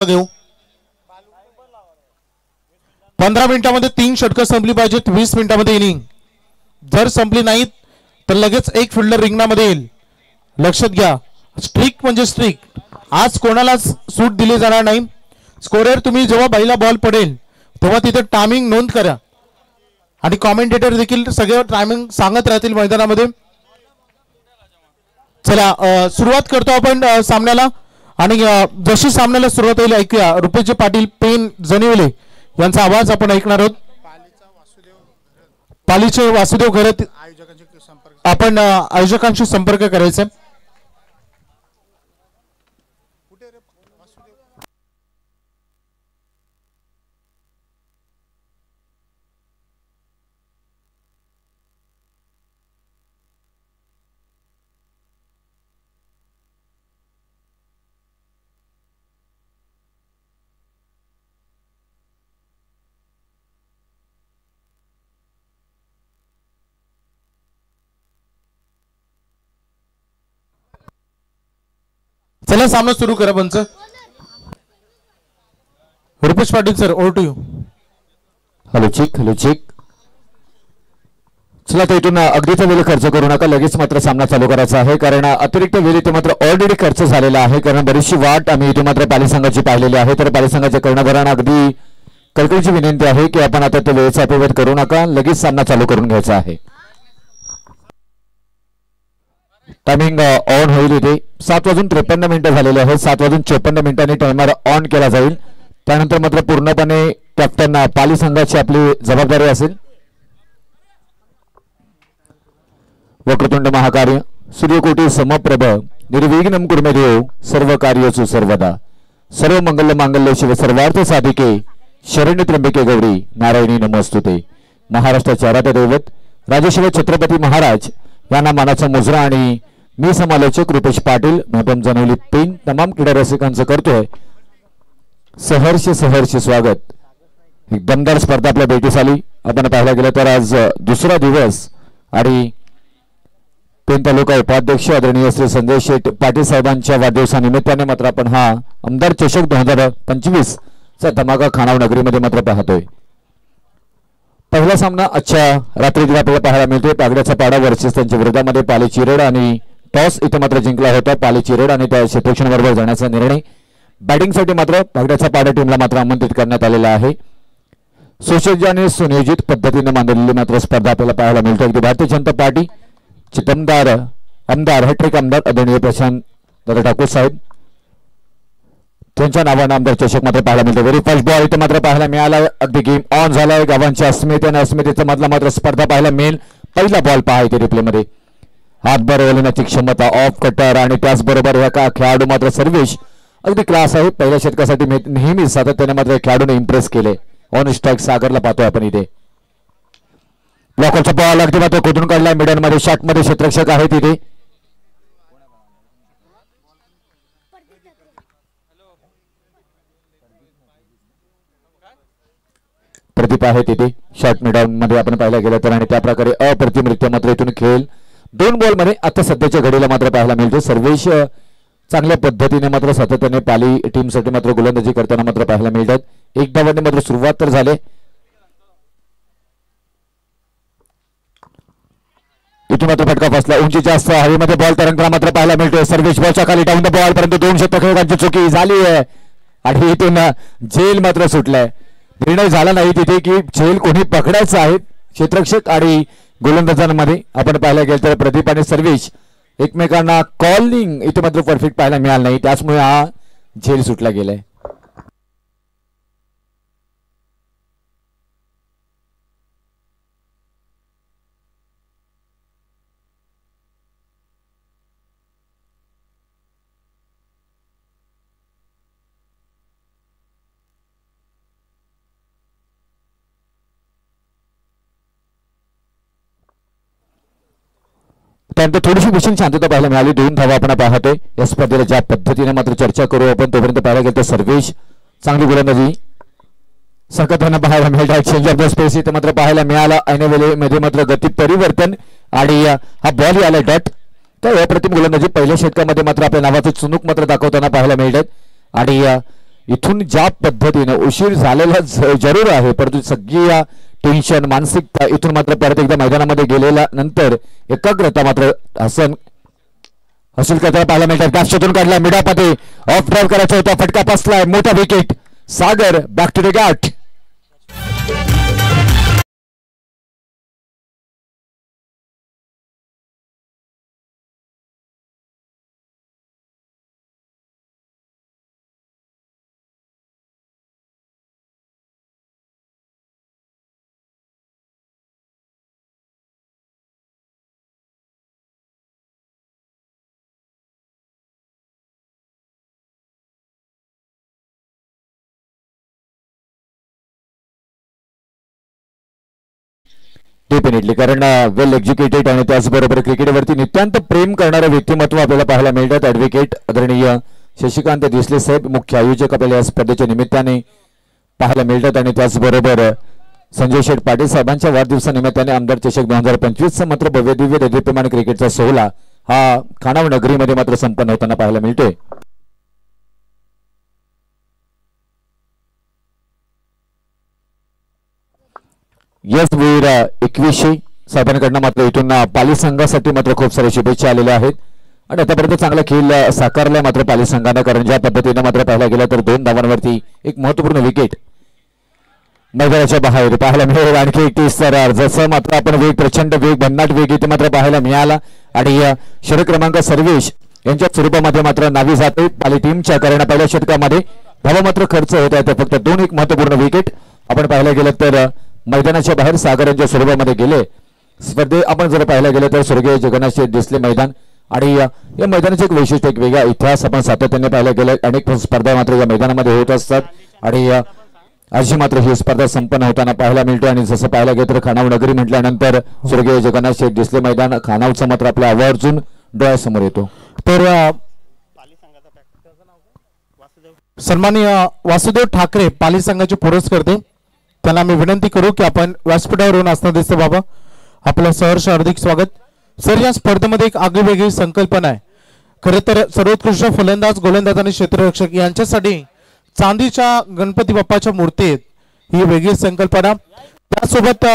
घेऊ. 15 मिनिटांमध्ये 3 षटकं संपली पाहिजेत. 20 मिनिटांमध्ये इनिंग जर संपली नाहीत तर लगेच एक फिल्डर रिंगणामध्ये येईल. लक्षात घ्या, स्ट्रिक म्हणजे स्ट्रिक. आज कोणालाच सूट दिली जाणार नाही. स्कोरर तुम्ही जेव्हा पहिला बॉल पडेल तेव्हा तिथे टायमिंग नोंद करा आणि कॉमेंटेटर देखील सगळे टायमिंग सांगत राहतील मैदानामध्ये. चला सुरुवात करतो आपण सामन्याला. आणि जशी सामन्याला सुरुवात होईल ऐकूया रुपेश पाटील पेन जनिवले यांचा आवाज आपण ऐकणार आहोत. पालीचे वासुदेव घरत आपण आयोजकांशी संपर्क करायचा. चला सामना सुरू करा. पंच Rupesh Patil sir, over to you. Hello check, hello check. चला तर इथून अगदीचा वेळ खर्च करू नका. लगेच मात्र सामना चालू करायचा आहे कारण अतिरिक्त वेळ इथे मात्र ऑलरेडी खर्च झालेला आहे. कारण बरीचशी वाट आम्ही इथे मात्र पाली संघाची पाहिलेली आहे. तर पाली संघाच्या कर्णधारांना अगदी कळकळीची विनंती आहे की आपण आता त्या वेळेचा अपव्यय करू नका. लगेच सामना चालू करून घ्यायचा आहे. टायमिंग ऑन होईल. इथे 7:53 झालेले आहेत. 7:54 टायमर ऑन केला जाईल. त्यानंतर मात्र पूर्णपणे कॅप्टन पाली संघाची आपली जबाबदारी असेल. वक्रतुंड महाकार्य सूर्यकोटी समप्रभ निर्विघ्नं कुर्मदेव सर्व कार्येषु सर्वदा सर्व मंगल मांगल्य शिव सर्वार्थ साधिके शरण्य त्र्यंबके गौरी नारायणी नमस्तुते. महाराष्ट्राचे आराध्य दैवत राजेशिव छत्रपती महाराज यांना मानाचा मुजरा आणि मी समालोचक रुपेश पाटील मॅडम जनवली पेन तमाम क्रीडा रसिकांचं करतोय सहर्ष सहर्ष स्वागत. एक दमदार स्पर्धा आपल्या भेटीस आली. आपण पाहायला गेलं तर आज दुसरा दिवस आणि पेन तालुका उपाध्यक्ष आदरणीय श्री संजय शेठ पाटील साहेबांच्या वाढदिवसानिमित्ताने मात्र आपण हा आमदार चषक 2025 चा धमाका खानाव नगरीमध्ये मात्र पाहतोय. पहिला सामना आजच्या रात्री आपल्याला पाहायला मिळतोय. पागड्याचा पाडा वर्सेस त्यांच्या विरोधामध्ये पाली चिरेड आणि टॉस इथे मात्र जिंकला होता पाली चिरेड आणि त्या क्षेत्ररक्षण बरोबर जाण्याचा निर्णय. बॅटिंगसाठी मात्र पागड्याचा पाडा टीमला मात्र आमंत्रित करण्यात आलेला आहे. सुसज्ज आणि सुनियोजित पद्धतीने मांडलेली मात्र स्पर्धा आपल्याला पाहायला मिळते. अगदी भारतीय जनता पार्टी चितमदार आमदार हॅट्रिक आमदार आदरणीय प्रशांत दादा ठाकूर साहेब त्यांच्या नावाने आमदार चषक मात्र पाहायला मिळतो. व्हेरी फर्स्ट बॉल इथे मात्र पाहायला मिळाला. अगदी गेम ऑन झालाय. गावांच्या अस्मिता आणि अस्मितेचा मधला मात्र स्पर्धा पाहायला मिळेल. पहिला बॉल पहा इथे रिप्लेमध्ये. हातभर ओलवण्याची क्षमता ऑफ कटर आणि त्याचबरोबर ह्या खेळाडू मात्र सर्वेश अगदी क्लास आहे. पहिल्या षटकासाठी नेहमी सातत्याने मात्र खेळाडूने इम्प्रेस केले. ऑन स्ट्राईक सागरला पाहतोय आपण इथे. ब्लॉकरचा बॉल अगदी मात्र खोदून काढलाय. मिडन मध्ये शॉट मध्ये क्षेत्ररक्षक आहेत इथे. प्रदीप आहे तिथे शॉर्ट मिडन मध्ये आपण पाहायला गेलं तर आणि त्या प्रकारे अप्रतिमरित्या मात्र इथून खेळ 2 बॉल मध्ये आता सध्याच्या घडीला मात्र पाहायला मिळते. सर्वेश चांगल्या पद्धतीने मात्र सातत्याने पाली टीम साठी मात्र गोलंदाजी करताना मात्र पाहायला मिळतात. एक धावाने मात्र सुरुवात तर झाले. इथून मात्र फटका फसला. उंची जास्त हवेमध्ये बॉल तरंगताना मात्र पाहायला मिळतोय. सर्वेश बॉलच्या खाली डाऊन द बॉल परंतु 2 षटकांची चुकी झाली आहे आणि इथून झेल मात्र सुटलाय. निर्णय झाला नाही तिथे की झेल कोणी पकडायचं आहे. क्षेत्ररक्षक आणि गोलंदाजांमध्ये आपण पाहायला गेलं तर प्रदीप आणि सर्वेश एकमेकांना कॉलिंग इथे मात्र परफेक्ट पाहायला मिळालं नाही. त्याचमुळे हा झेल सुटला गेलाय. त्यानंतर थोडीशी भीषण शांतता पाहायला मिळाली. 2 धावा आपण पाहतोय. या स्पर्धेला ज्या पद्धतीने मात्र चर्चा करू आपण तोपर्यंत पाहायला गेलं तर सर्वेश चांगली गोलंदाजी सकताना पाहायला मिळाला. चेंज ऑफ द स्पेस इथे मात्र पाहायला मिळाला. ऐन वेळेमध्ये मात्र गती परिवर्तन आणि हा बॉल आलाय डॉट. तर अप्रतिम गोलंदाजी पहिल्या षटकामध्ये मात्र आपल्या नावाचं चुनूक मात्र दाखवताना पाहायला मिळतात आणि इथून ज्या पद्धतीने उशीर झालेला जरूर आहे, परंतु सगळी टेन्शन मानसिकता इथून मात्र परत एकदा मैदानामध्ये गेलेल्या नंतर एकाग्रता मात्र हसूल करताना पाहायला मिळतात. गॅपशोधून काढला, मिडामध्ये ऑफ ड्राईव्ह करायचा होता, फटका बसलाय, मोठा wicket. Sagar back to the गॅट. डेफिनेटली, कारण वेल एज्युकेटेड आणि त्याचबरोबर क्रिकेटवरती नितांत प्रेम करणारं व्यक्तिमत्व आपल्याला पाहायला मिळतात. ॲडव्होकेट आदरणीय शशिकांत देसले साहेब मुख्य आयोजक आपल्याला या स्पर्धेच्या निमित्ताने पाहायला मिळतात. आणि त्याचबरोबर संजय शेठ पाटील साहेबांच्या वाढदिवसानिमित्ताने आमदार चषक 2025चा मात्र भव्य दिव्य दैदिप्यमान क्रिकेटचा सोहळा हा खानाव नगरीमध्ये मात्र संपन्न होताना पाहायला मिळतोय. यस वीर 21 साहेबांकडनं मात्र इथून पाली संघासाठी मात्र खूप साऱ्या शुभेच्छा आलेल्या आहेत. आणि आतापर्यंत चांगला खेळ साकारलाय मात्र पाली संघानं, कारण ज्या पद्धतीनं मात्र पाहायला गेलं तर 2 धावांवरती एक महत्वपूर्ण विकेट मैदानाच्या बाहेर पाहायला मिळेल. आणखी एक 30 थरार, जसं मात्र आपण वेग, प्रचंड वेग, भन्नाट वेग इथे मात्र पाहायला मिळाला. आणि षटक क्रमांक सर्वेश यांच्या स्वरूपामध्ये मात्र नावी जाते पाली टीमच्या, कारण पहिल्या षटकामध्ये धावा मात्र खर्च होत आहे. फक्त 2 एक महत्वपूर्ण विकेट आपण पाहायला गेलं तर मैदानाच्या बाहेर सागर यांच्या स्वरूपामध्ये गेले. स्पर्धे आपण जर पाहायला गेलं तर स्वर्गीय जगन्नाथ शेठ दिसले मैदान, आणि या मैदानाचे एक वैशिष्ट्य, एक वेगळा इतिहास आपण सातत्याने पाहायला गेलं. अनेक स्पर्धा मात्र या मैदानामध्ये होत असतात. आणि आज मात्र ही स्पर्धा संपन्न होताना पाहायला मिळते. आणि जसं पाहायला गेलं तर खानाव नगरी म्हटल्यानंतर स्वर्गीय जगन्नाथ शेठ दिसले मैदान, खानावचा मात्र आपला आवर्जून डोळ्यासमोर येतो. तर सन्माननीय वासुदेव ठाकरे पाली संघाचे पुरस्कर्ते, त्यांना मी विनंती करू की आपण व्यासपीठावर येऊन असणार दिसतं. बाबा, आपलं सहर्ष हार्दिक स्वागत. सर, या स्पर्धेमध्ये एक आगळीवेगळी संकल्पना आहे. खरं तर सर्वोत्कृष्ट फलंदाज, गोलंदाज आणि क्षेत्ररक्षक यांच्यासाठी चांदीच्या गणपती बाप्पाच्या मूर्तीत ही वेगळी संकल्पना. त्यासोबत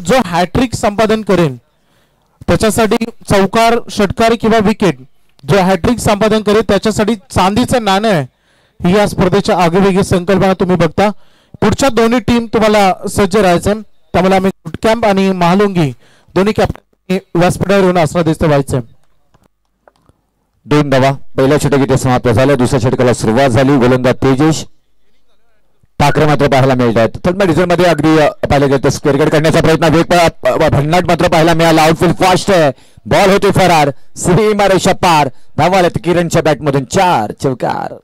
जो हॅट्रिक संपादन करेल त्याच्यासाठी चौकार, षटकार किंवा विकेट, जो हॅट्रिक संपादन करेल त्याच्यासाठी चांदीचं नाणं आहे. ही या स्पर्धेच्या आगळीवेगळी संकल्पना तुम्ही बघता. पुढच्या दोन्ही टीम तुम्हाला सज्ज राहायचंय, त्यामुळे आम्ही कॅम्प आणि महालुंगी दोन्ही कॅप्टन व्यासपीठावर येऊन असणार दिसतं व्हायचंय. 2 धावा पहिल्या षटक इथे समाप्त झाल्या. दुसऱ्या षटकाला सुरुवात झाली. गोलंदाज तेजेश ठाकरे मात्र पाहायला मिळतात. थर्ड डिव्हिजन मध्ये अगदी पाहिलं गेलं तर स्क्वेअर करण्याचा प्रयत्न, वेग भन्नाट मात्र पाहायला मिळाला. आउटफील्ड फास्ट आहे, बॉल होते फरार, सीमा रेषा पार. धावा किरणच्या बॅटमधून 4 चौकार.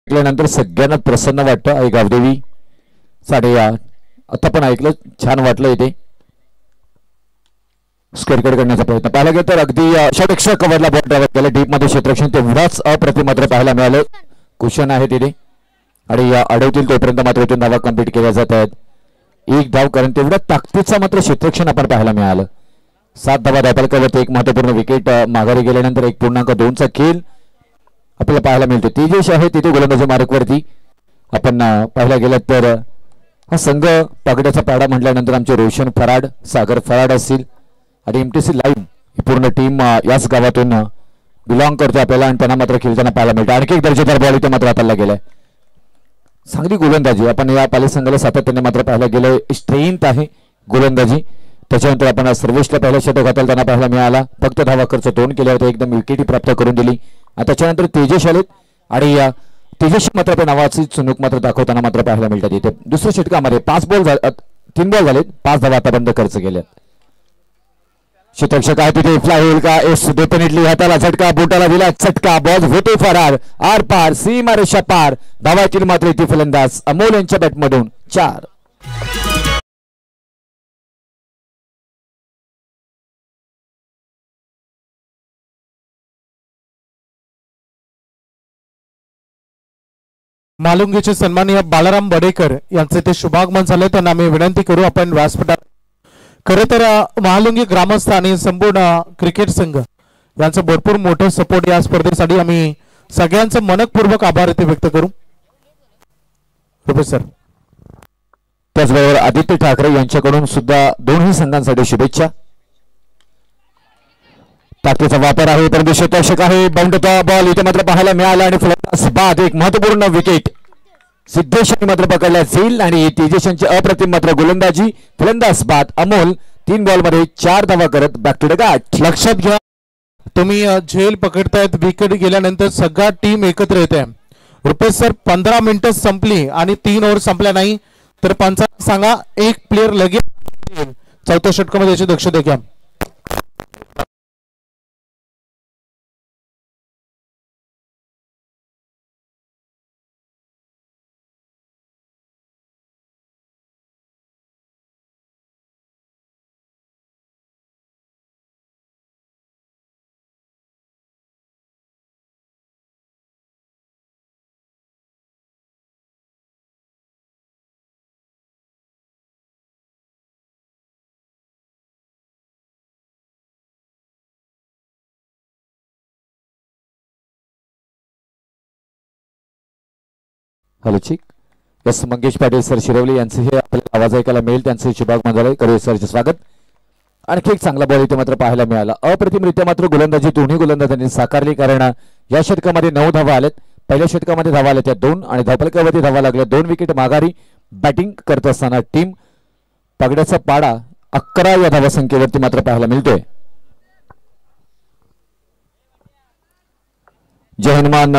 नंतर सगळ्यांना प्रसन्न वाटतं. आई गावदेवी साडे आता पण ऐकलं, छान वाटलं. इथे स्क्वेअर करण्याचा प्रयत्न पाहायला गेला तर अगदी षटक्षक कव्हरला बॉल ड्राइव्ह केला. डीप मध्ये क्षेत्ररक्षण तेवढाच अप्रतिम मात्र पाहायला मिळालं. कुशन आहे तिथे आणि या अडवतील तोपर्यंत मात्र इथून धावा कंप्लीट केल्या जात आहेत. 1 धाव, कारण तेवढ्या ताकदीचा मात्र क्षेत्ररक्षण आपण पाहायला मिळालं. 7 धावा धापालकावरती एक महत्वपूर्ण विकेट माघारी गेल्यानंतर 1.2चा खेळ आपल्याला पाहायला मिळतो. तेजेश आहे तिथे गोलंदाजी मार्कवरती. आपण पाहायला गेलं तर हा संघ पगड्याचा पाडा म्हटल्यानंतर आमचे रोशन फराड, सागर फराड असतील आणि MTC लाईव्ह ही पूर्ण टीम याच गावातून बिलॉंग करते आपल्याला, आणि त्यांना मात्र खेळताना पाहायला मिळतं. आणखी एक दर्जेदार बॉल इथे मात्र हाताला गेलाय. चांगली गोलंदाजी आपण या पाली संघाला सातत्याने मात्र पाहायला गेलं. स्ट्रेंथ आहे गोलंदाजी. त्याच्यानंतर आपण सर्वेशला पहिल्या षटक हाताळताना पाहायला मिळाला. फक्त धावा खर्च 2 केले होते, एकदम विकेटी प्राप्त करून दिली. त्याच्यानंतर तेजेश आलेत आणि तेजेश मात्र नावाची चुनूक मात्र दाखवताना मात्र पाहायला मिळतात. इथे दुसऱ्या षटकामध्ये 3 बॉल झालेत, 5 धावा आतापर्यंत खर्च केल्यात. क्षेत्ररक्षक आहे तिथे, फ्लाय होईल का? S definitely. हाताला झटका, बोटाला दिला चटका, बॉल होते फरार, आर पार, सीमा रेषा पार. धावातील मात्र इथे फलंदाज अमोल यांच्या बॅटमधून 4. मालुंगीचे सन्माननीय बालाराम बडेकर यांचे ते शुभागमन झाले. त्यांना आम्ही विनंती करू आपण व्यासपीठात. खरं तर महालुंगी ग्रामस्थ आणि संपूर्ण क्रिकेट संघ यांचं भरपूर मोठं सपोर्ट या स्पर्धेसाठी. आम्ही सगळ्यांचं मनपूर्वक आभार इथे व्यक्त करू. प्रोफेसर त्याचबरोबर आदित्य ठाकरे यांच्याकडून सुद्धा दोन्ही संघांसाठी शुभेच्छा. टाकीचा वापर आहे परंतु क्षेत्ररक्षक आहे. बाउंडचा बॉल इथे मात्र पाहायला मिळाला आणि फलंदाज बाद एक महत्वपूर्ण विकेट सिद्धेशांनी मात्र पकडला जाईल आणि तेजशांची अप्रतिम मात्र गोलंदाजी. फलंदाज बाद अमोल 3 बॉलमध्ये 4 धावा करत बॅक टू द गाठ. लक्षात घ्या तुम्ही झेल पकडतायत. विकेट गेल्यानंतर सगळा टीम एकत्र येते. रुपेश सर 15 मिनिटं संपली आणि 3 ओव्हर संपल्या नाही तर पंचांना सांगा एक प्लेअर लगेच चौथ्या षटकामध्ये याची दक्षता घ्या. हॅलो चिक. यस मंगेश पाटील सर शिरवली यांचे हे आपल्याला आवाज ऐकायला मिळेल. त्यांचे शुभागमन झाले. करूया सरचे स्वागत. आणखी एक चांगला बॉल इथे मात्र पाहायला मिळाला. अप्रतिमरित्या मात्र गोलंदाजी दोन्ही गोलंदाजांनी साकारली कारण या षटकामध्ये 9 धावा आल्यात. पहिल्या षटकामध्ये धावा आल्या त्या 2 आणि धावफलकावरती धावा लागल्या 2 विकेट माघारी. बॅटिंग करत असताना टीम पगड्याचा पाडा 11 या धावासंख्येवरती मात्र पाहायला मिळतोय. जय हनुमान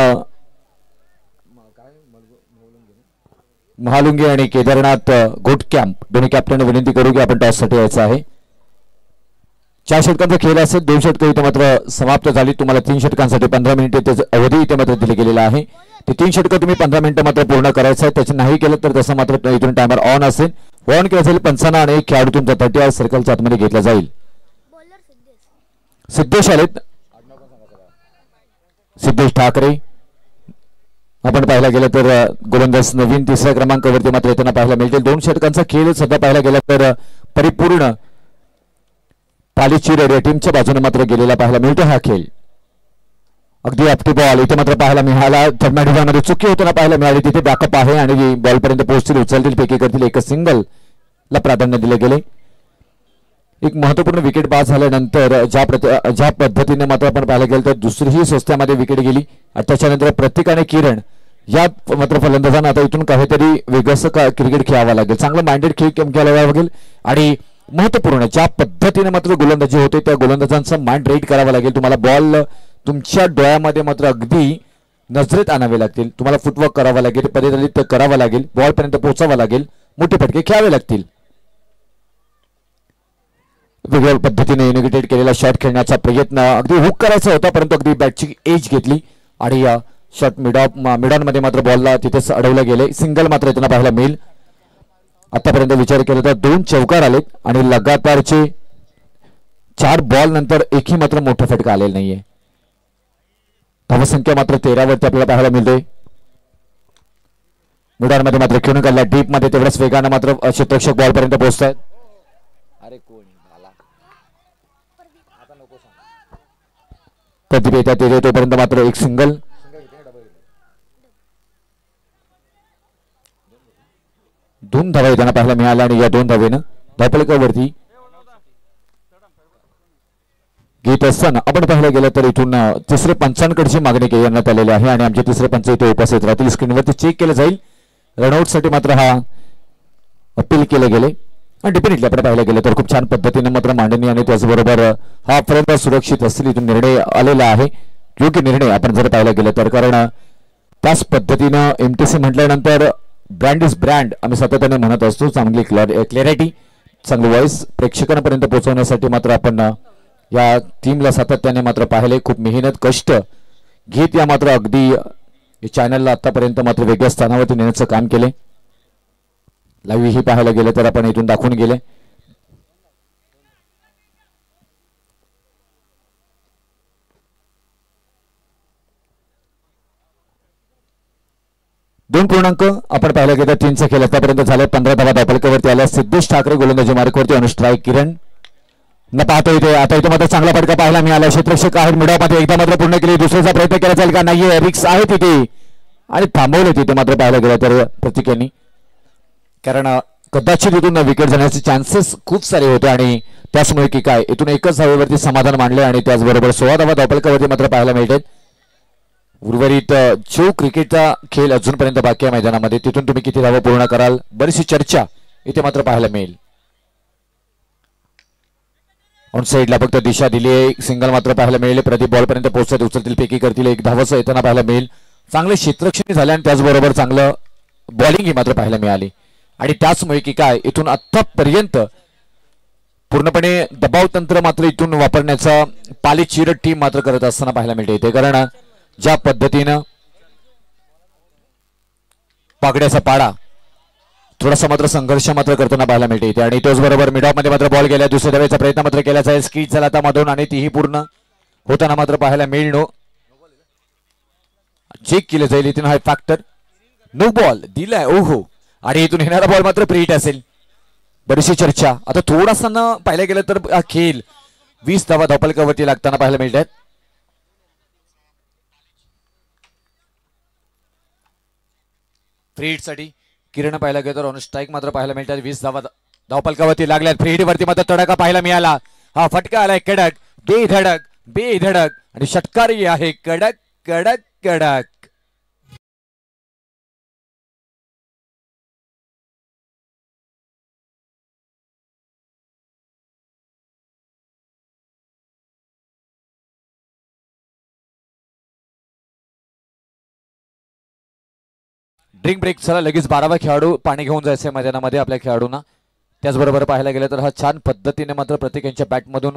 महालुंगे आणि केदारनाथ गोट कॅम्प दोन्ही कॅप्टन विनंती करू की आपण टॉससाठी यायचं आहे. 4 षटकांचा खेळ असेल. 2 षटकं इथे मात्र समाप्त झाली. तुम्हाला 3 षटकांसाठी 15 मिनिटे त्याचं अवधी इथे मात्र दिली गेलेला आहे. ते 3 षटकं तुम्ही 15 मिनिटं मात्र पूर्ण करायचं आहे. त्याचे नाही केलं तर तसं मात्र इथून टायमर ऑन असेल. ऑन केलं जाईल. पंचांना आणि एक खेळाडू तुमचा 30 सर्कलच्या आतमध्ये घेतला जाईल. सिद्धेश आलेत. सिद्धेश ठाकरे आपण पाहायला गेलं तर गोलंदाज नवीन 3ऱ्या क्रमांकावरती मात्र येताना पाहायला मिळतील. 2 षटकांचा खेळ सध्या पाहायला गेला तर परिपूर्ण पालीची रेड टीमच्या बाजूने मात्र गेलेला पाहायला मिळतो हा खेळ. अगदी आपटी बॉल इथे मात्र पाहायला मिळाला. मध्ये चुकी होताना पाहायला मिळाली. तिथे बॅकअप आहे आणि बॉल पर्यंत पोहोचतील. उचलतील पैकी करतील. एक सिंगल ला प्राधान्य दिले गेले. एक महत्वपूर्ण विकेट बाद झाल्यानंतर ज्या पद्धतीने मात्र आपण पाहायला गेलं तर दुसरीही स्वस्त्यामध्ये विकेट गेली. त्याच्यानंतर प्रत्येकाने किरण या मात्र फलंदाजांना आता इथून काहीतरी वेगळंच क्रिकेट खेळावं लागेल. चांगलं माइंडेड खेळ खेळावा लागेल आणि महत्वपूर्ण ज्या पद्धतीने मात्र गोलंदाजी होते त्या गोलंदाजांचा माइंड रेट करावा लागेल. तुम्हाला बॉल तुमच्या डोळ्यामध्ये मात्र अगदी नजरेत आणावे लागतील. तुम्हाला फुटवर्क करावा लागेल. पदेदलित करावं लागेल. बॉल पर्यंत पोहोचावं लागेल. मोठे फटके खेळावे लागतील. वेगळ्या पद्धतीने इनिग्रेटेड केलेला शॉट खेळण्याचा प्रयत्न अगदी हुक करायचा होता परंतु अगदी बॅटची एज घेतली आणि शॉट मिडॉन मध्ये मात्र बॉलला तिथेच अडवले गेले. सिंगल मात्र इथं पाहायला मिळेल. आतापर्यंत विचार केला तर 2 चौकार आलेत आणि लगातारचे 4 बॉल नंतर एकही मात्र मोठा फटका आलेला नाहीये. धावसंख्या मात्र 13 वरती आपल्याला पाहायला मिळते. मिडॉन मध्ये मात्र खेळून काढला डीप मध्ये तेवढ्याच वेगानं मात्र क्षेत्ररक्षक बॉल पर्यंत पोहोचतायत. अरे कोणी प्रतिभा येतात तोपर्यंत मात्र एक सिंगल. 2 धावा येताना पाहायला मिळाल्या आणि या 2 धावेनं धावफलकावरती घेत असताना आपण पाहायला गेलं तर इथून 3रे पंचांकडची मागणी करण्यात आलेली आहे आणि आमचे 3रे पंच इथे उपस्थित राहतील. स्क्रीनवरती चेक केलं जाईल. रनआउटसाठी मात्र हा अपील केले गेले आणि डेफिनेटली आपण पाहायला गेलं तर खूप छान पद्धतीने मात्र मांडणी आणि त्याचबरोबर हा फलंदाज सुरक्षित असतील इथून निर्णय आलेला आहे. योग्य निर्णय आपण जर पाहायला गेलं तर कारण त्याच पद्धतीनं एमटीसी म्हटल्यानंतर ब्रँड इज ब्रँड आम्ही सातत्याने म्हणत असतो. चांगली क्लॅरिटी चांगली व्हॉइस प्रेक्षकांपर्यंत पोहोचवण्यासाठी मात्र आपण या टीमला सातत्याने मात्र पाहिले. खूप मेहनत कष्ट घेत या मात्र अगदी चॅनलला आतापर्यंत मात्र वेगळ्या स्थानावरती नेण्याचं काम केले. लाईव्ह ही पाहायला गेलं तर आपण इथून दाखवून गेले. 2 आपण पाहायला गेलं 3चा खेळ आतापर्यंत झाले. 15 धावा धावफलकावरती आल्या. सिद्धेश ठाकरे गोलंदाजी मार्कवरती ऑन स्ट्राईक. किरण न पाहतो इथे आता इथे मात्र चांगला फटका पाहायला मिळाला. क्षेत्ररक्षक आहेत मिडामध्ये एकदा मात्र पूर्ण केली. दुसऱ्याचा प्रयत्न केला जाईल का नाहीये. रिक्स आहे तिथे आणि थांबवले तिथे मात्र पाहायला गेलं तर प्रतीक यांनी, कारण कदाचित इथून विकेट जाण्याचे चान्सेस खूप सारे होते आणि त्याचमुळे की काय इथून एकच धावेवरती समाधान मांडले आणि त्याचबरोबर 16 धावा धावफलकावरती मात्र पाहायला मिळतात. उर्वरित जो क्रिकेटचा खेळ अजूनपर्यंत बाकी आहे मैदानामध्ये तिथून तुम्ही किती धावा पूर्ण कराल बरीचशी चर्चा इथे मात्र पाहायला मिळेल. ऑन साईडला फक्त दिशा दिली आहे. सिंगल मात्र पाहायला मिळेल. प्रदीप बॉलपर्यंत पोहोचत उचलतील पैकी करतील. एक धावासह येताना पाहायला मिळेल. चांगले क्षेत्ररक्षण झाले आणि त्याचबरोबर चांगलं बॉलिंग ही मात्र पाहायला मिळाली आणि त्याचमुळे की काय इथून आतापर्यंत पूर्णपणे दबाव तंत्र मात्र इथून वापरण्याचा पालीचिरड टीम मात्र करत असताना पाहायला मिळते इथे, कारण ज्या पद्धतीनं पागड्याचा पाडा थोडासा मात्र संघर्ष मात्र करताना पाहायला मिळते इथे आणि त्याचबरोबर मिडऑफ मध्ये मात्र बॉल गेला. दुसऱ्या धावेचा प्रयत्न मात्र केला जाईल. स्कीट झाला आता मधून आणि तीही पूर्ण होताना मात्र पाहायला मिळणं चेक केलं जाईल. इथून हा फॅक्टर नो बॉल दिलाय ओहो आणि इथून येणारा बॉल मात्र प्रीट असेल. बरीचशी चर्चा आता थोडासा न पाहायला गेलं तर हा खेळ 20 धावा धावफलकावरती लागताना पाहायला मिळतात. फ्रीड साठी किरण पाहायला गेलं तर ऑन स्ट्राईक मात्र पाहायला मिळतात. 20 धावा धावफलकावरती लागल्यात. फ्रीड वरती मात्र तडका पाहायला मिळाला. हा फटका आलाय कडक बेधडक आणि षटकारही आहे कडक कडक कडक. ड्रिंक ब्रेक चला लगेच 12वा खेळाडू पाणी घेऊन जायचं मैदानामध्ये आपल्या खेळाडूंना. त्याचबरोबर पाहायला गेलं तर हा छान पद्धतीने मात्र प्रत्येक यांच्या बॅटमधून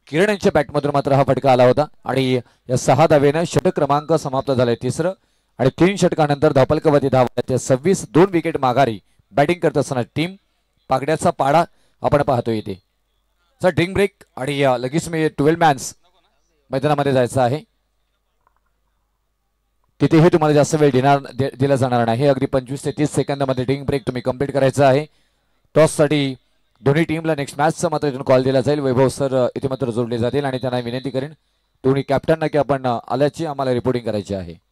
किरण यांच्या बॅटमधून मात्र हा फटका आला होता आणि या 6 धावेने षटक क्रमांक समाप्त झालाय. तिसरं आणि 3 षटकानंतर धावफलकावरती धावा त्या 26 2 विकेट माघारी बॅटिंग करत असताना टीम पागड्याचा पाडा आपण पाहतोय इथे. सर ड्रिंक ब्रेक आणि लगेच मी 12 मॅन्स मैदानामध्ये जायचं आहे. तिथेही तुम्हाला जास्त वेळ दिला जाणार नाही. अगदी 25 ते 30 सेकंदामध्ये ड्रिंक ब्रेक तुम्ही कंप्लीट करायचा आहे. टॉससाठी दोन्ही टीमला नेक्स्ट मॅचचा मात्र इथून कॉल दिला जाईल. वैभव सर इथे मात्र जोडले जातील आणि त्यांना विनंती करेन दोन्ही कॅप्टनना की आपण आल्याची आम्हाला रिपोर्टिंग करायची आहे.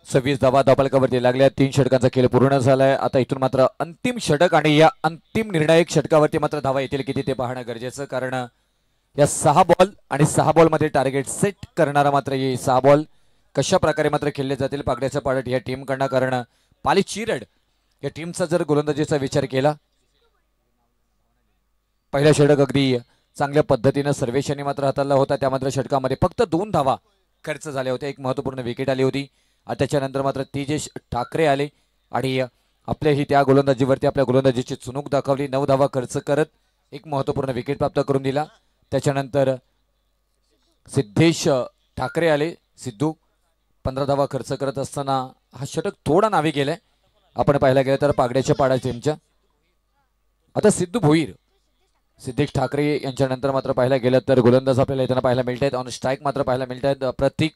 सव्वीस धावा धावफलकावरती लागल्या. 3 षटकांचा खेळ पूर्ण झालाय. आता इथून मात्र अंतिम षटक आणि या अंतिम निर्णायक षटकावरती मात्र धावा येतील किती ते पाहणं गरजेचं, कारण या 6 बॉल आणि 6 बॉल मध्ये टार्गेट सेट करणारा मात्र हे 6 बॉल कशा प्रकारे मात्र खेळले जातील पागड्याचा पाडट या टीम कडनं, कारण पाली चिरड या टीमचा जर गोलंदाजीचा विचार केला पहिला षटक अगदी चांगल्या पद्धतीने सर्वेशांनी मात्र हाताळला होता. त्या मात्र षटकामध्ये फक्त 2 धावा खर्च झाल्या होत्या. एक महत्त्वपूर्ण विकेट आली होती. त्याच्यानंतर मात्र तेजेश ठाकरे आले आणि आपल्याही त्या गोलंदाजीवरती आपल्या गोलंदाजीची चुणूक दाखवली. 9 धावा खर्च करत एक महत्त्वपूर्ण विकेट प्राप्त करून दिला. त्याच्यानंतर सिद्धेश ठाकरे आले. सिद्धू 15 धावा खर्च करत असताना हा षटक थोडा नावे गेलाय. आपण पाहायला गेलं तर पागड्याच्या पाडा टीमच्या आता सिद्धू भोईर सिद्धेश ठाकरे यांच्यानंतर मात्र पाहायला गेलं तर गोलंदाज आपल्याला येताना पाहायला मिळत आहेत. ऑन स्ट्राईक मात्र पाहायला मिळत आहेत. प्रतीक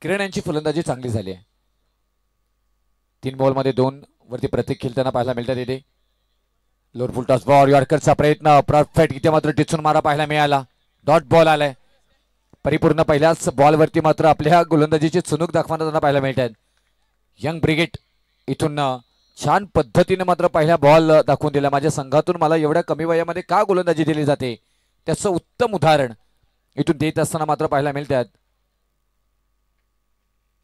किरण यांची फलंदाजी चांगली झाली आहे. 3 बॉलमध्ये 2 वरती प्रतीक खेळताना पाहायला मिळतात. इथे लोअर फुल टॉस बॉल यॉर्करचा प्रयत्न परफेक्ट इथे मात्र टिचून मारा पाहायला मिळाला. डॉट बॉल आलाय. परिपूर्ण पहिल्याच बॉलवरती मात्र आपल्या गोलंदाजीची चुणूक दाखवताना पाहायला मिळत आहेत. यंग ब्रिगेड इथून छान पद्धतीने मात्र पहिला बॉल दाखवून दिला. माझ्या संघातून मला एवढ्या कमी वयामध्ये का गोलंदाजी दिली जाते त्याचं उत्तम उदाहरण इथून देत असताना मात्र पाहायला मिळतात.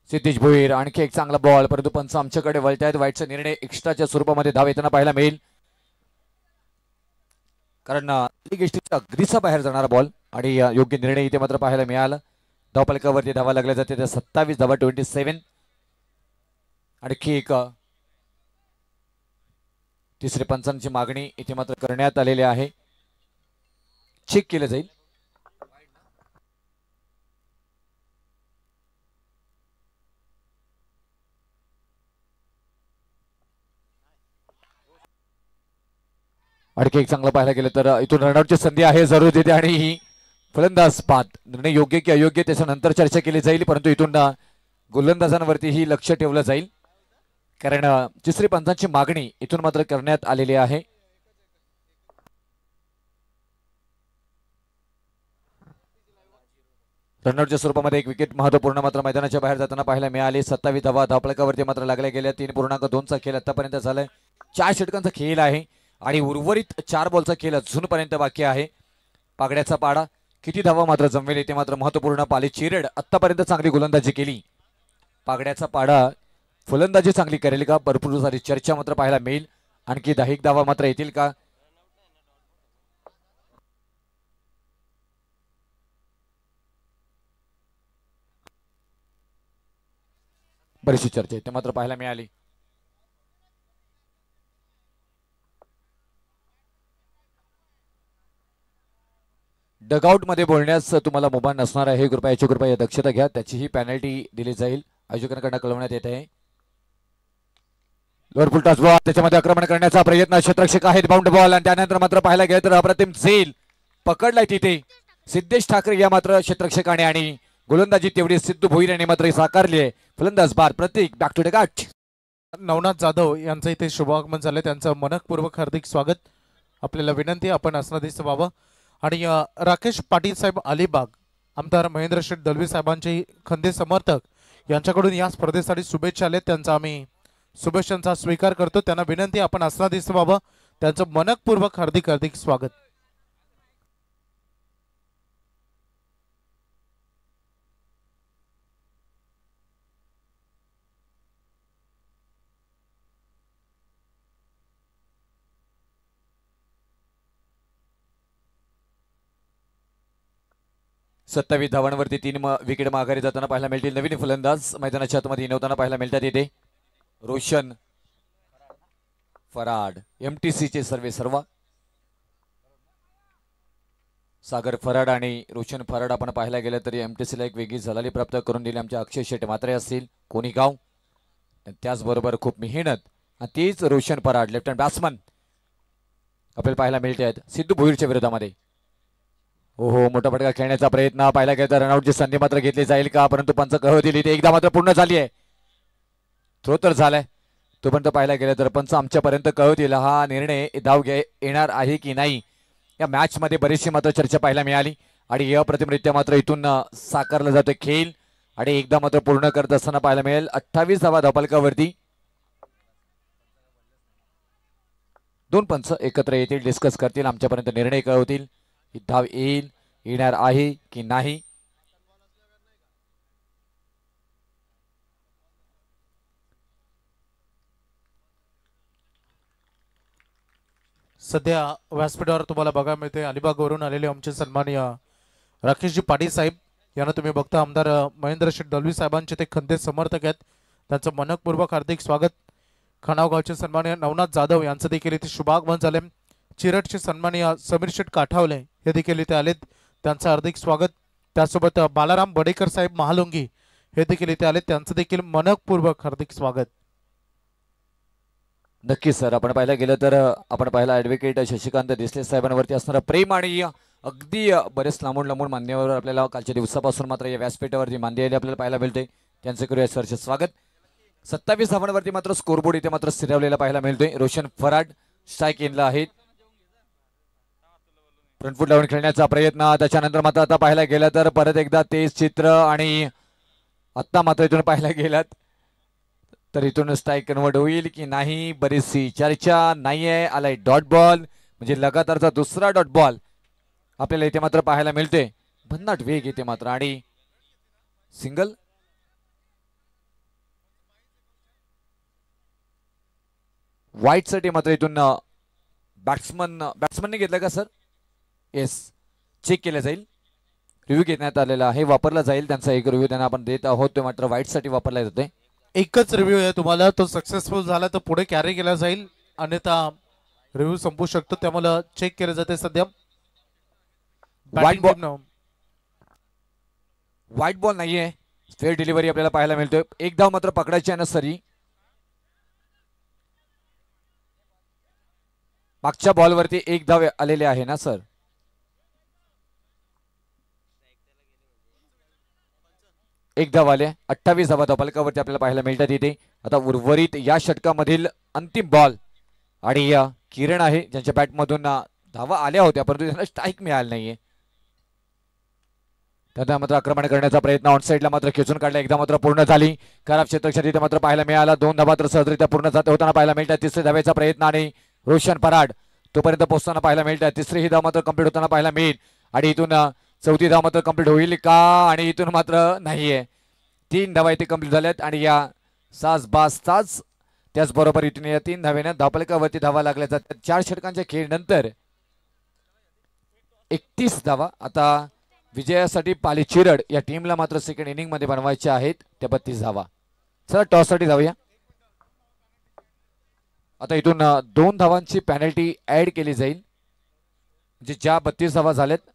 सिद्धेश भोईर आणखी एक चांगला बॉल, परंतु पंच आमच्याकडे वळत आहेत. वाईटचा निर्णय एक्स्ट्राच्या स्वरूपामध्ये धाव येताना पाहायला मिळेल, कारण अगदीचा बाहेर जाणारा बॉल आणि योग्य निर्णय इथे मात्र पाहायला मिळाला. धावफलकावरती धावा लागल्या जाते त्या 27 धावा 27. आणखी एक तिसरे पंचांची मागणी इथे मात्र करण्यात आलेली आहे. चेक केलं जाईल. आणखी एक चांगलं पाहायला गेलं तर इथून रनआउटची संधी आहे जरूर तिथे आणि ही फलंदाज बाद. निर्णय योग्य की अयोग्य त्याच्यानंतर चर्चा केली जाईल, परंतु इथून गोलंदाजांवरती ही लक्ष ठेवलं जाईल कारण तिसरी पंचांची मागणी इथून मात्र करण्यात आलेली आहे. रनआउटच्या स्वरूपामध्ये एक विकेट महत्वपूर्ण मात्र मैदानाच्या बाहेर जाताना पाहायला मिळाली. 27 धावा धावफलकावरती मात्र लागल्या गेल्या. 3.2चा खेळ आतापर्यंत झालाय. 4 षटकांचा खेळ आहे आणि उर्वरित 4 बॉलचा खेळ अजूनपर्यंत बाकी आहे. पागड्याचा पाडा किती धावा मात्र जमवेल ते मात्र महत्वपूर्ण. पाली चिरड आतापर्यंत चांगली गोलंदाजी केली. पागड्याचा पाडा फलंदाजी चांगली करेल का, भरपूर सारी चर्चा मात्र पाहायला मिळेल. आणखी 10 धावा मात्र येतील का, बरीचशी चर्चा ते मात्र पाहायला मिळाली. डगआउट मध्ये बोलण्यास तुम्हाला मुभा नसणार आहे, कृपया दक्षता घ्या. त्याचीही पेनल्टी दिली जाईल, आयोजकांकडून कळवण्यात येत आहे. लोअर फुल टॉस बॉल, त्याच्यामध्ये आक्रमण करण्याचा प्रयत्न, क्षेत्ररक्षक आहेत, बाउंड बॉल आणि त्यानंतर मात्र पाहायला गेलं तर अप्रतिम झेल पकडलाय तिथे सिद्धेश ठाकरे या मात्र क्षेत्ररक्षकाने आणि गोलंदाजी तेवढी सिद्धू भोईर यांनी मात्र साकारली आहे. फलंदाज बाद प्रतीक बॅक टू द गाठ. नवनाथ जाधव यांचं इथे शुभागमन झालं, त्यांचं मनपूर्वक हार्दिक स्वागत. आपल्याला विनंती आपण आसनाधीश व्हावं. आणि राकेश पाटील साहेब अलिबाग, आमदार महेंद्र शेठ दलवी साहेबांचे खंदे समर्थक यांच्याकडून या स्पर्धेसाठी शुभेच्छा आल्या, त्यांचा आम्ही शुभेच्छांचा स्वीकार करतो. त्यांना विनंती आपण आसनाधीश व्हावं. त्यांचं मनपूर्वक हार्दिक हार्दिक स्वागत. सत्तावीस धावांवरती 3 विकेट माघारी जाताना पाहायला मिळतील. नवीन फलंदाज मैदानाच्या आतमध्ये नव्हताना पाहायला मिळतात येते. रोशन फराड MTC चे सर्वा सागर फराड आणि रोशन फराड आपण पाहायला गेलं तरी MTC ला एक वेगळी झलाली प्राप्त करून दिली आमच्या अक्षय शेट मात्रे असतील कोणीगाव. त्याचबरोबर खूप मेहनत आणि तेच Roshan Farad left hand batsman आपल्याला पाहायला मिळते आहेत सिद्धू भोईरच्या विरोधामध्ये. हो मोठा फटका खेळण्याचा प्रयत्न पाहायला गेला तर रनआउटची संधी मात्र घेतली जाईल का, परंतु पंच कह दिली ते एकदा मात्र पूर्ण झाली आहे. थ्रो तर झालाय तोपर्यंत पाहायला गेलं तर पंच आमच्यापर्यंत कह दिला. हा निर्णय धाव येणार आहे की नाही या मॅच मध्ये बरीचशी मात्र चर्चा पाहायला मिळाली आणि अप्रतिमरित्या मात्र इथून साकारला जातोय खेळ आणि एकदा मात्र पूर्ण करत असताना पाहायला मिळेल. 28 धावा धावफलकावरती 2 पंच एकत्र येतील, डिस्कस करतील, आमच्यापर्यंत निर्णय कळवतील. धाव येणार आहे की नाही. सध्या व्यासपीठावर तुम्हाला बघायला मिळते अलिबागवरून आलेले आमचे सन्माननीय राकेशजी पाटील साहेब यांना तुम्ही बघता आमदार महेंद्र शेठ दलवी साहेबांचे ते खंदे समर्थक आहेत, त्यांचं मनपूर्वक हार्दिक स्वागत. खानावगावचे सन्माननीय नवनाथ जाधव यांचं देखील इथे शुभागमन झाले. चिरटचे सन्माननीय समीर शेठ काठावले हे देखील इथे आलेत, त्यांचं हार्दिक स्वागत. त्यासोबत बालाराम बडेकर साहेब महालुंगी हे देखील इथे आलेत, त्यांचं देखील मनपूर्वक हार्दिक स्वागत. नक्कीच सर, आपण पाहायला गेलं तर आपण पाहिला ऍडव्होकेट शशिकांत देसले साहेबांवरती असणारा प्रेम आणि अगदी बरेच लांबून मान्यवर आपल्याला कालच्या दिवसापासून मात्र या व्यासपीठावरती मान्य आपल्याला पाहायला मिळते, त्यांचे करूया सरचे स्वागत. 27 धावांवरती मात्र स्कोरबोर्ड इथे मात्र स्थिरावलेला पाहायला मिळतोय. रोशन फराड स्ट्राईक इनला आहेत, फ्रंटफूट लावून खेळण्याचा प्रयत्न. त्याच्यानंतर मात्र आता पाहायला गेलं तर परत एकदा तेच चित्र आणि आता मात्र इथून पाहायला गेलात तर इथून स्ट्राईक कन्वर्ट होईल की नाही बरीचशी चर्चा नाहीये. आलाय डॉट बॉल म्हणजे लगातारचा दुसरा डॉट बॉल आपल्याला इथे मात्र पाहायला मिळते. भन्नाट वेग येते मात्र आणि सिंगल. व्हाईट साठी मात्र इथून बॅट्समनने घेतलं का सर? येस, चेक केलं जाईल, रिव्ह्यू घेण्यात आलेला आहे, वापरला जाईल. त्यांचा एक रिव्ह्यू त्यांना आपण देत आहोत, तो मात्र व्हाईट साठी वापरला जातोय. एकच रिव्ह्यू आहे तुम्हाला, तो सक्सेसफुल झाला तर पुढे कॅरी केला जाईल, अन्यथा रिव्ह्यू संपू शकतो, त्यामुळे चेक केलं जाते. सध्या व्हाईट बॉल नाहीये, फेअर डिलिव्हरी आपल्याला पाहायला मिळतोय. एक धाव मात्र पकडायची आहे ना सरी. मागच्या बॉलवरती एक धाव आलेले आहे ना सर? एक धाव आले, 28 धावा धावफलकावरती आपल्याला पाहायला मिळतात इथे. आता उर्वरित या षटकामधील अंतिम बॉल आणि किरण आहे ज्यांच्या बॅटमधून धावा आल्या होत्या परंतु त्यांना स्ट्राईक मिळाला नाहीये. त्यांना मात्र आक्रमण करण्याचा प्रयत्न ऑन साईडला मात्र खेचून काढला, एकदा मात्र पूर्ण झाली. खराब क्षेत्ररक्षण तिथे मात्र पाहायला मिळाला. 2 धावा तर सहजरित्या पूर्ण जाते होताना पाहायला मिळतात. तिसऱ्या धावेचा प्रयत्न आणि रोशन पराड तोपर्यंत पोहोचताना पाहायला मिळतात. तिसरी ही धाव मात्र कंप्लीट होताना पाहायला मिळेल आणि इथून चौथी धाव मात्र कंप्लीट होईल का? आणि इथून मात्र नाहीये. 3 धावा इथे कंप्लीट झाल्यात आणि या साज त्याचबरोबर इथून या 3 धावेने धावफलकावरती धावा लागल्या जातात. 4 षटकांच्या खेळनंतर 31 धावा आता विजयासाठी पाली चिरड या टीमला मात्र सेकंड इनिंग मध्ये बनवायचे आहेत. त्या 32 धावा. चला टॉस साठी जाऊया. आता इथून 2 धावांची पेनल्टी ऍड केली जाईल. म्हणजे ज्या 32 धावा झाल्यात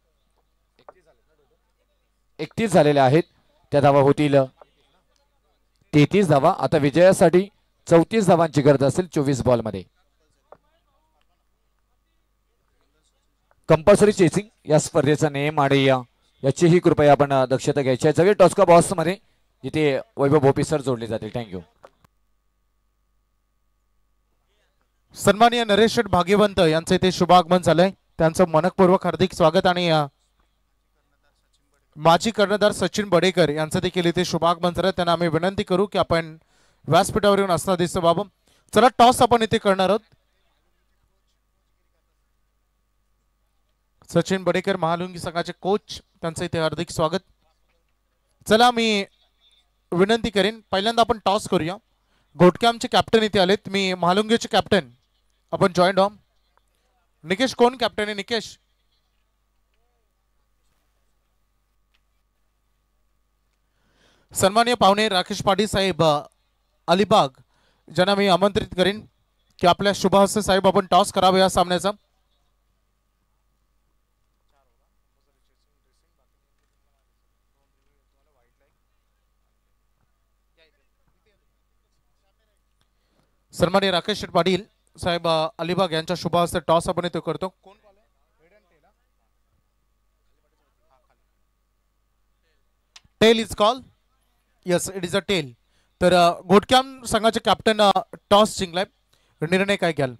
31 झालेल्या आहेत त्या धावा होतील 33 धावा. आता विजयासाठी 34 धावांची गरज असेल 24 बॉल मध्ये. कंपल्सरी चेसिंग या स्पर्धेचा नियम आणि याचीही कृपया आपण दक्षता घ्यायची आहे. सगळे टॉस्का बॉक्स मध्ये जिथे वैभव भोपी सर जोडले जातील. थँक्यू. सन्माननीय नरेश शेठ भाग्यवंत यांचे इथे शुभागमन झालंय. त्यांचं मनपूर्वक हार्दिक स्वागत आणि माजी कर्णधार सचिन बडेकर यांचं देखील इथे शुभागमन झालं. त्यांना आम्ही विनंती करू की आपण व्यासपीठावर येऊन असणार दिसतं बाबा. चला टॉस आपण इथे करणार आहोत. सचिन बडेकर महालुंगी संघाचे कोच त्यांचं इथे हार्दिक स्वागत. चला मी विनंती करेन पहिल्यांदा आपण टॉस करूया. घोटके आमचे कॅप्टन इथे आलेत. मी महालुंगीचे कॅप्टन आपण जॉईंट व्हा. निकेश कोण कॅप्टन आहे? निकेश सन्माननीय पाहुणे राकेश पाटील साहेब अलिबाग ज्यांना मी आमंत्रित करेन की आपल्या शुभहस्ते साहेब आपण टॉस करावा या सामन्याचा. सन्माननीय राकेश पाटील साहेब अलिबाग यांच्या शुभहस्ते टॉस आपण इथे करतो. Tail is call. Yes it is a tail. तर घोटक्याम संघाचे कॅप्टन टॉस जिंकलाय. निर्णय काय घ्याल?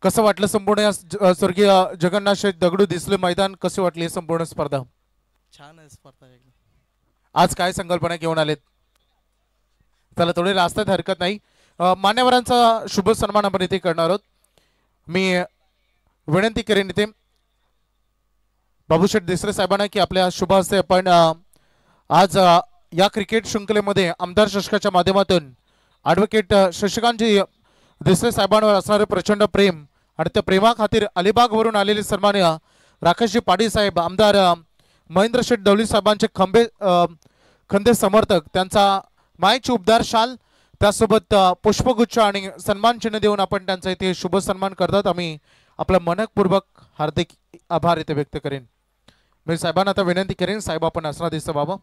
कसं वाटलं संपूर्ण या स्वर्गीय जगन्नाथ शेठ दगडू दिसले मैदान कसे वाटले संपूर्ण स्पर्धा? छान आहे स्पर्धा. आज काय संकल्पना घेऊन आलेत? चला थोडे रास्त्यात हरकत नाही. मान्यवरांचा शुभ सन्मान आपण इथे करणार आहोत. मी विनंती करेन इथे बाबूशेठ देसरे साहेबांना की आपल्या शुभ हस्ते आपण आज या क्रिकेट शृंखलेमध्ये आमदार चषकाच्या माध्यमातून ॲडव्होकेट शशिकांतजी देसरे साहेबांवर असणारे प्रचंड प्रेम आणि त्या प्रेमाखातीर अलिबागवरून आलेले सन्माननीय राकेशजी पाटील साहेब आमदार महेंद्र शेठ दौली साहेबांचे खंदे समर्थक त्यांचा मायची उबदार शाल त्यासोबत पुष्पगुच्छ आणि सन्मान चिन्ह देऊन आपण त्यांचा इथे शुभ सन्मान करतात. आम्ही आपला मनपूर्वक हार्दिक आभार इथे व्यक्त करेन. मी साहेबांना आता विनंती करेन साहेब आपण असणार दिसतं बाबा.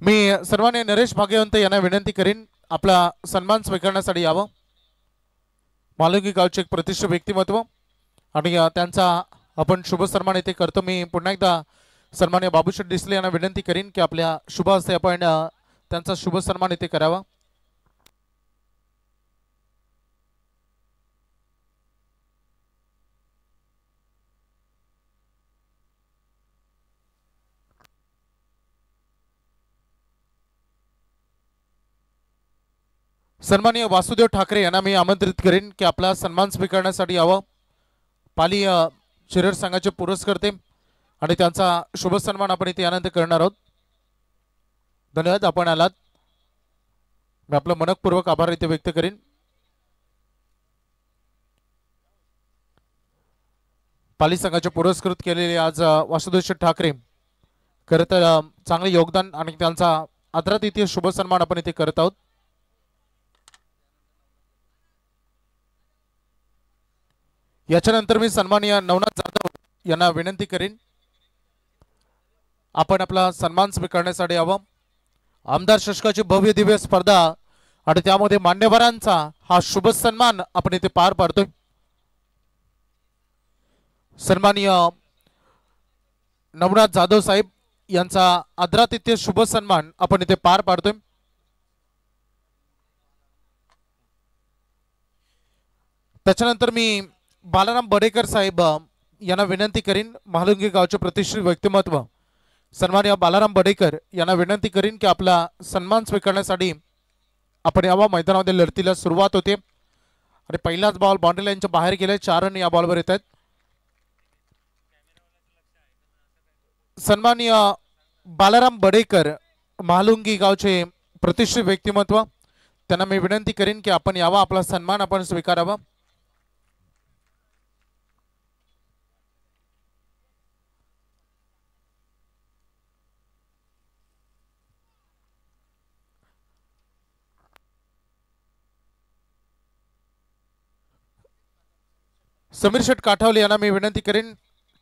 मी सर्वांनी नरेश भाग्यवंत यांना विनंती करेन आपला सन्मान स्वीकारण्यासाठी यावं. मालुंगी गावचे एक प्रतिष्ठित व्यक्तिमत्व आणि त्यांचा आपण शुभ सन्मान इथे करतो. मी पुन्हा एकदा सन्माननीय बाबूशेठ डिसले यांना विनंती करेन की आपल्या शुभ हस्ते आपण त्यांचा शुभ सन्मान इथे करावा. सन्माननीय वासुदेव ठाकरे यांना मी आमंत्रित करेन की आपला सन्मान स्वीकारण्यासाठी यावं. पाली चिरड संघाचे पुरस्कर्ते आणि त्यांचा शुभ सन्मान आपण इथे आनंद करणार आहोत. धन्यवाद आपण आलात. मी आपलं मनपूर्वक आभार इथे व्यक्त करेन. पाली संघाचे पुरस्कृत केलेले आज वासुदेव ठाकरे खरं तर चांगले योगदान आणि त्यांचा आदरातिथ्य शुभ सन्मान आपण इथे करत आहोत. याच्यानंतर मी सन्माननीय नवनाथ जाधव यांना विनंती करेन आपण आपला सन्मान स्वीकारण्यासाठी यावं. आमदार शशकाची भव्य दिव्य स्पर्धा आणि त्यामध्ये मान्यवरांचा हा शुभ सन्मान आपण इथे पार पाडतोय। सन्माननीय नवनाथ जाधव साहेब यांचा आदरातिथ्य शुभ सन्मान आपण इथे पार पाडतोय। त्याच्यानंतर मी बालाराम बडेकर साहेब यांना विनंती करीन, महालुंगी गावचे प्रतिष्ठित व्यक्तिमत्व सन्माननीय बालाराम बडेकर यांना विनंती करीन की आपला सन्मान स्वीकारण्यासाठी आपण यावा। मैदानामध्ये लढतीला सुरुवात होते आणि पहिलाच बॉल बाउंड्री लाईनच्या बाहेर गेले, 4 रन या बॉलवर येत आहेत। सन्माननीय बालाराम बडेकर महालुंगी गावचे प्रतिष्ठित व्यक्तिमत्व, त्यांना मी विनंती करीन की आपण यावा, आपला सन्मान आपण स्वीकारावा। समीर शेठ काठावले यांना मी विनंती करीन,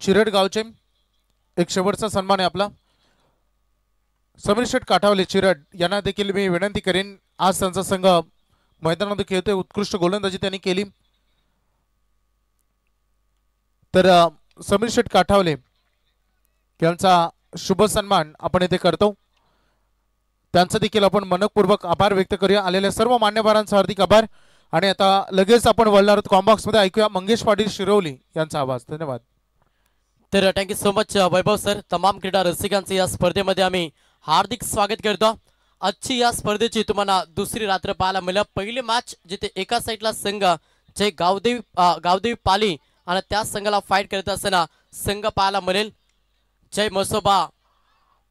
चिरड गावचे एक शेवटचा सन्मान आहे आपला। समीर शेठ काठावले चिरड यांना देखील मी विनंती करीन, आज त्यांचा संघ मैदानामध्ये खेळतोय, उत्कृष्ट गोलंदाजी त्यांनी केली, तर समीर शेठ काठावले यांचा शुभ सन्मान आपण इथे करतो। त्यांचा देखील आपण मनपूर्वक आभार व्यक्त करूया। आलेल्या सर्व मान्यवरांचा हार्दिक आभार। आणि आता लगेच आपण वळणार आहोत कॉम्बॉक्स मध्ये, ऐकूया मंगेश पाटील शिरोवली यांचा आवाज। धन्यवाद। तर थँक्यू सो मच वैभव सर। तमाम क्रीडा रसिकांचे या स्पर्धेमध्ये आम्ही हार्दिक स्वागत करतो। आजची या स्पर्धेची तुम्हाला दुसरी रात्र पाहायला मिळेल। पहिली मॅच जिथे एका साईडला संघ जे गावदेवी पाली आणि त्या संघाला फाईट करत असताना संघ पाहायला मिळेल जय मसोबा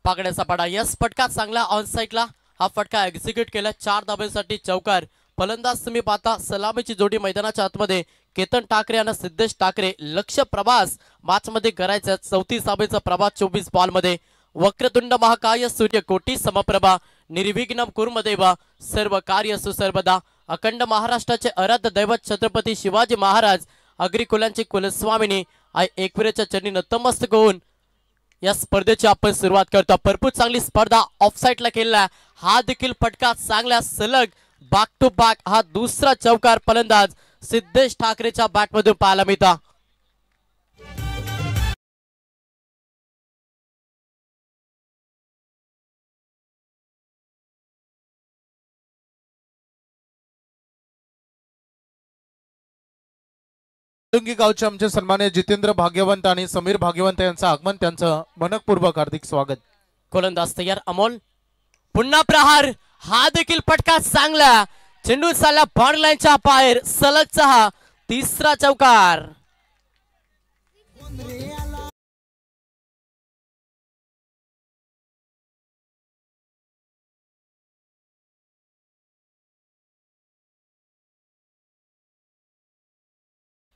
पाकड्याचा पाडा। यस फटका चांगला ऑन साईडला हा फटका एक्झिक्यूट केला, 4 धाब्यांसाठी चौकार। फलंदाज तुम्ही पाहता सलामीची जोडी मैदानाच्या आतमध्ये केतन ठाकरे आणि सिद्धेश ठाकरे। लक्ष प्रभास मॅच मध्ये करायचं 34 धाब्याचा प्रभास 24 बॉल मध्ये। वक्रतुंड महाकाय सूर्यकोटी समप्रभा निर्विघ्नं कुर्मदेव सर्व कार्य सुसर्वदा। अखंड महाराष्ट्राचे आराध्य दैवत छत्रपती शिवाजी महाराज अग्रिकुलांची कुलस्वामिनी आई एकविरेच्या चरणी नतमस्तक होऊन या स्पर्धेची आपण सुरुवात करतो। भरपूर चांगली स्पर्धा ऑफसाईडला केलेला, हा देखील फटका चांगला सलग बॅक टू बॅक हा दुसरा चौकार फलंदाज सिद्धेश ठाकरेच्या बॅटमधून पाहायला मिळतो। महालुंगी गावचे आमचे सन्माननीय जितेंद्र भाग्यवंत आणि समीर भाग्यवंत यांचं आगमन, त्यांचं मनपूर्वक हार्दिक स्वागत। गोलंदाज तयार अमोल, पुन्हा प्रहार, हा देखील फटका चांगला, चेंडू चालला बॉर्डर लाईनच्या बाहेर, सलगचा हा तिसरा चौकार।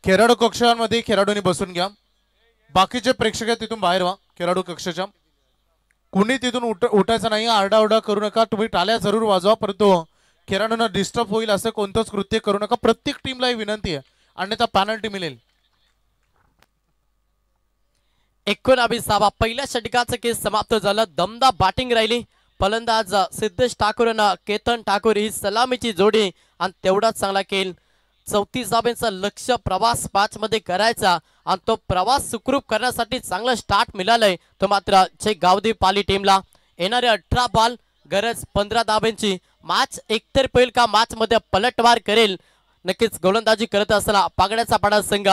खेळाडू कक्षामध्ये खेळाडूंनी बसून घ्या, बाकीचे प्रेक्षक तिथून बाहेर व्हा। खेळाडू कक्षाच्या कुणी तिथून उठायचं नाही, आरडाओरडा करू नका। तुम्ही टाळ्या जरूर वाजवा, परंतु खेळाडूंना डिस्टर्ब होईल असं कोणतंच कृत्य करू नका। प्रत्येक टीमला ही विनंती आहे, अन्यथा पेनल्टी मिळेल। 19 धावा पहिल्या षटकाचा केस समाप्त झाला, दमदार बॅटिंग राहिली। फलंदाज सिद्धेश ठाकूर आणि केतन ठाकूर ही सलामीची जोडी आणि तेवढाच चांगला खेळ। 34 धाब्यांचा लक्ष प्रवास मॅच मध्ये करायचा आणि तो प्रवास सुखरूप करण्यासाठी चांगला स्टार्ट मिळालाय तो मात्र जे गावदेवी पाली टीमला। येणारे 18 बॉल गरज 15 धाब्यांची। मॅच एकतर्फी होईल का मॅच मध्ये पलटवार करेल, नक्कीच गोलंदाजी करत असताना पागड्याचा पाडा संघ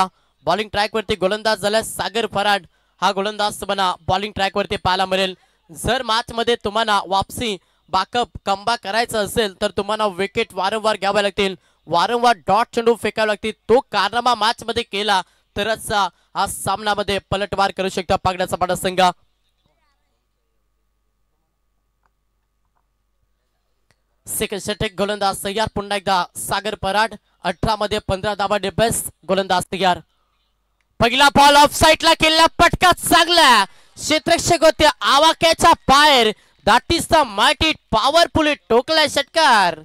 बॉलिंग ट्रॅक वरती गोलंदाज झाला सागर फराड, हा गोलंदाज तुम्हाला बॉलिंग ट्रॅक वरती पाहायला मिळेल। जर मॅच मध्ये तुम्हाला वापसी बॅकअप कमबॅक करायचं असेल तर तुम्हाला विकेट वारंवार घ्यावे लागतील, वारंवार डॉट चेंडू फेकावे लागतील। तो कारनामा मॅच मध्ये केला तरच हा सामन्यामध्ये पलटवार करू शकता पागड्याचा पाडा संघ। सेकंड षटक गोलंदाज तयार, पुन्हा एकदा सागर पराड। 18 मध्ये 15 धावा, बेस्ट गोलंदाज तयार। पहिला बॉल ऑफ साईडला केला, फटका चांगला, क्षेत्ररक्षक होते आवाक्याच्या बाहेर। That is the mighty पॉवरफुली Tokla षटकार।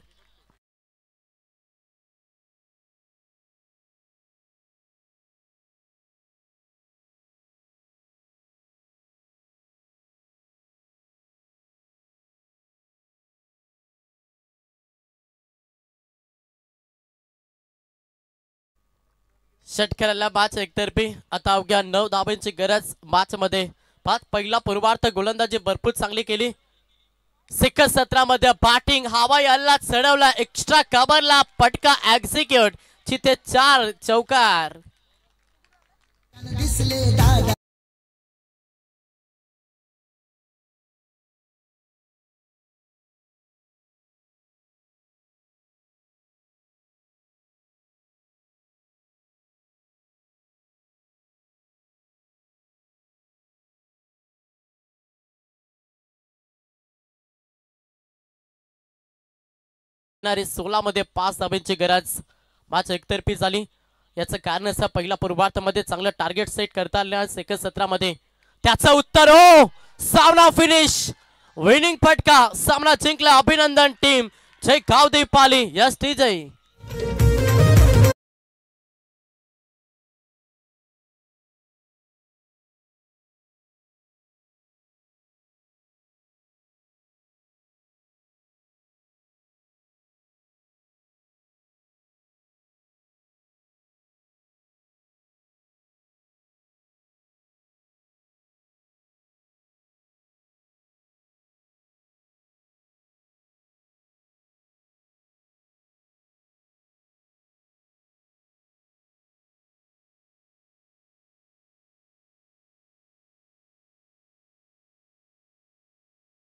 षटकाराला मॅच एकतर्फी. आता अवघ्या 9 धावांची गरज मॅच मध्ये. पाच पहिला पूर्वार्ध गोलंदाजी भरपूर चांगली केली. सेकंड 17 मध्ये बॅटिंग हवाई हल्ला चढवला, एक्स्ट्रा कव्हरला पटका एक्झिक्यूट, जिथे 4 चौकार. येणारी 16 मध्ये 5 धावांची गरज. मॅच एकतर्फी झाली. याचं कारण असं पहिला पूर्वार्धामध्ये चांगलं टार्गेट सेट करता आलं. सेकंड 17 मध्ये त्याचं उत्तर हो, सामना फिनिश, विनिंग फटका, सामना जिंकला. अभिनंदन टीम. जय गावदेव पाली. यस टी जय.